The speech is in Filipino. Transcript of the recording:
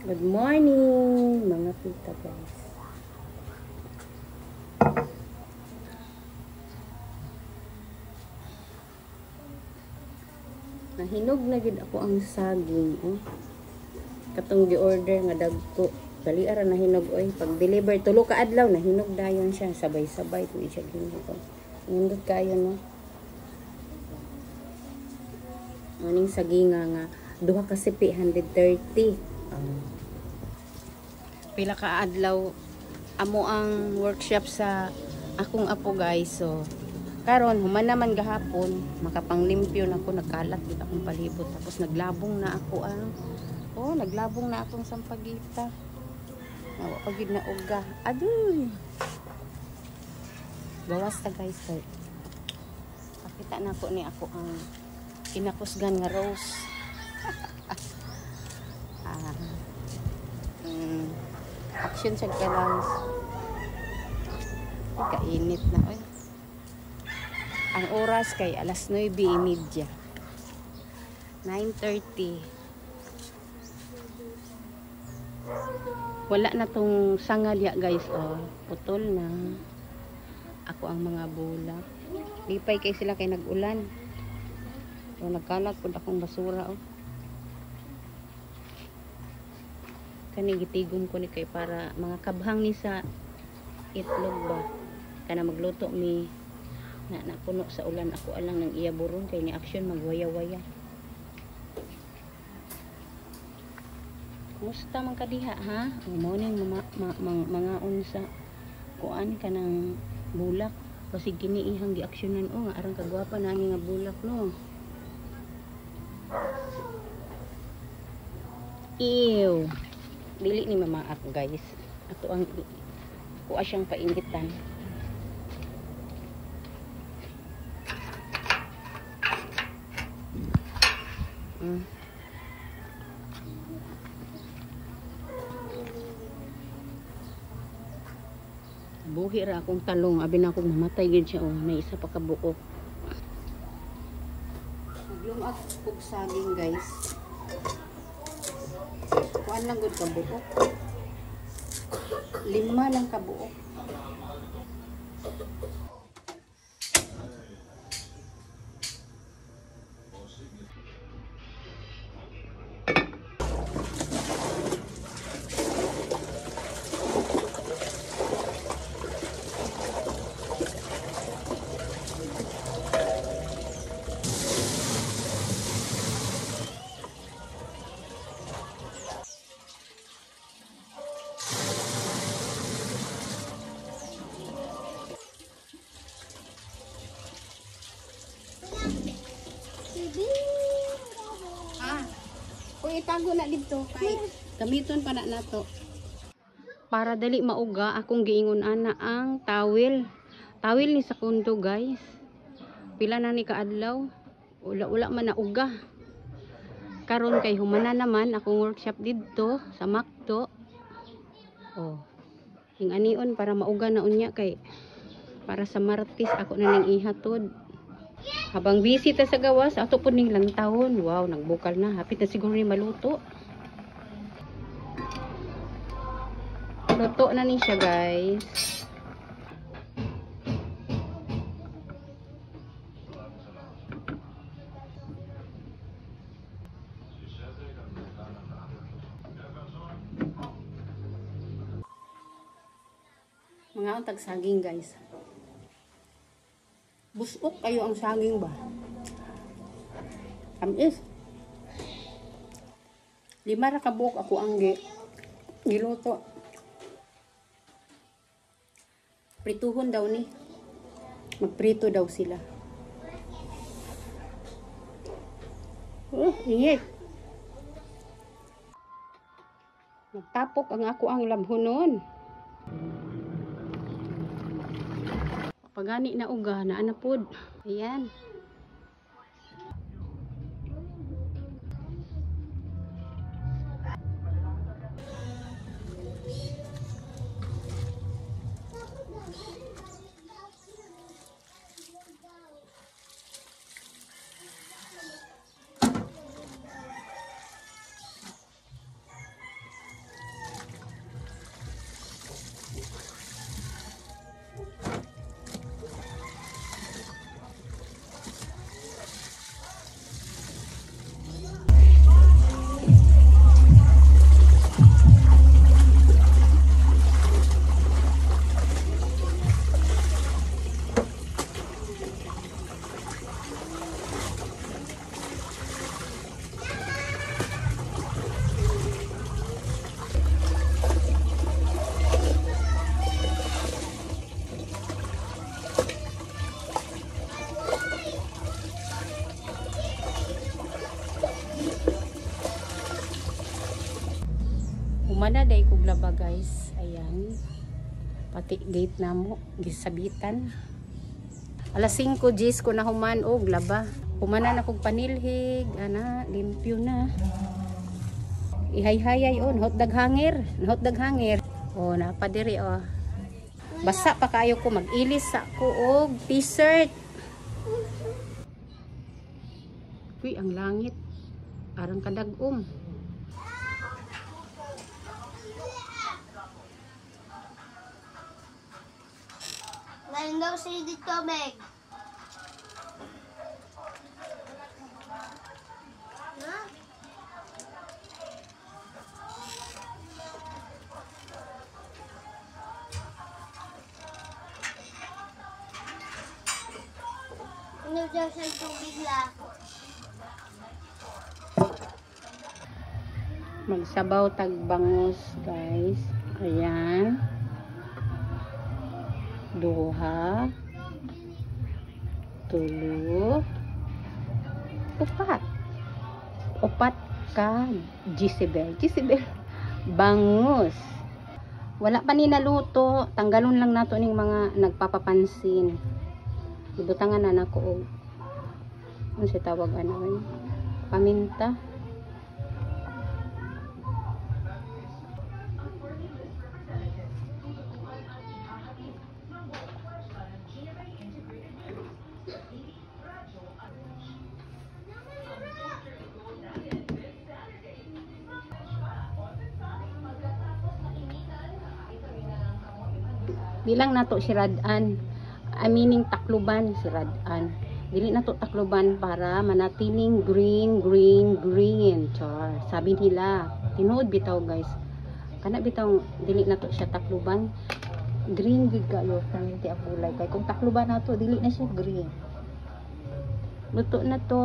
Good morning, mga tita guys. Nahinog na gid ako ang saging. Katong gi-order nga dagko. Dali ara nahinog oy. Pag deliver tulo ka adlaw nahinog dayon siya sabay-sabay tuig siya gihinog. Nindot kayo no. Aning saginga nga duha ka sipi 130. Pila ka adlaw amo ang workshop sa akong apo guys. So karon human naman gahapon makapanglimpyo na ako, nagkalat gid akong palibot tapos naglabong na ako naglabong na akong sampagita. Nawa pa gid na uga. Aduy. Gawas ta guys kay pakita na ko ni ako ang kinakusgan nga rose. Action sa kalas. Kainit na oy. Ang oras kay alas 9:30. 9:30. Wala na tong sangalya guys, putol na. Ako ang mga bulak. Lipay kay sila kay nag-ulan. So nagkalat pud akong basura Kani gitigom ko ni kay para mga kabhang ni sa itlog ba. Kana magluto mi na napuno sa ulan ako alang ng iya buron kay ni action magwaya-waya. Kumusta man kadiha ha? Morning mga unsa kuan kanang bulak kasi kini ihang gi-aksyonan nga arang kagwapa nani nga bulak no. Ew. Dili ni mamaak guys. Ato ang kuha siyang paingitan. Buhi ra akong talong, abi na akong mamatay gid siya may isa pa ka buok. Naglumag kog saging guys. Kuan lang gud ka buok. 5 lang ka buok. Itago na dito kay gamiton pa na nato para dali mauga. Akong giingon ana ang tawel ni sa kundo guys. Pila na ni kaadlaw ula man na uga karon kay humana naman akong workshop didto sa Makto. Anion para mauga na unya kay para sa Martes ako na ning ihatod. Habang busy ta sa gawas, ato po ning lantawon. Wow, nagbukal na. Hapit na siguro ni maluto. Luto na ni siya, guys. Mga untag saging, guys. Busok kayo ang saging ba? Tamis. 5 ra ka buok ako ang giluto. Prituhon daw ni. Magprito daw sila. Ingit. Nagtapok ang ako ang labhonon. Pagani na uga na anapod. Ayan. Humana day kog laba guys. Ayan. Pati gate na mo gisabitan. Alas 5 Gs ko na human og laba. Humana na kog panilhig, ana limpyo na. Ihay-hayay on, hotdog hanger, hotdog hanger. Oh, napadiri oh. Basa pa kayo ko mag-ilis sa ko og t-shirt. Uy, ang langit. Parang kadagom. Ngayon daw siya dito, Meg. Ha? Ano daw siya tubig la? Magsabaw tag bangus, guys. Ayan. Duha. Tulo. Upat. Upat ka Jezebel. Jezebel. Bangus. Wala pa ni naluto. Tanggalon lang nato ning mga nagpapapansin. Ibutangan na nako og ano siya tawag ano? Paminta. Di lang nato siradan. I meaning takluban siradan. Dili nato takluban para manatiling green. Char. Sabi nila, tinuod bitaw guys. Kana bitaw dili nato siya takluban. Green gud kayo permanente ang kulay. Kay kung takluban nato dili na siya green. Luto na to.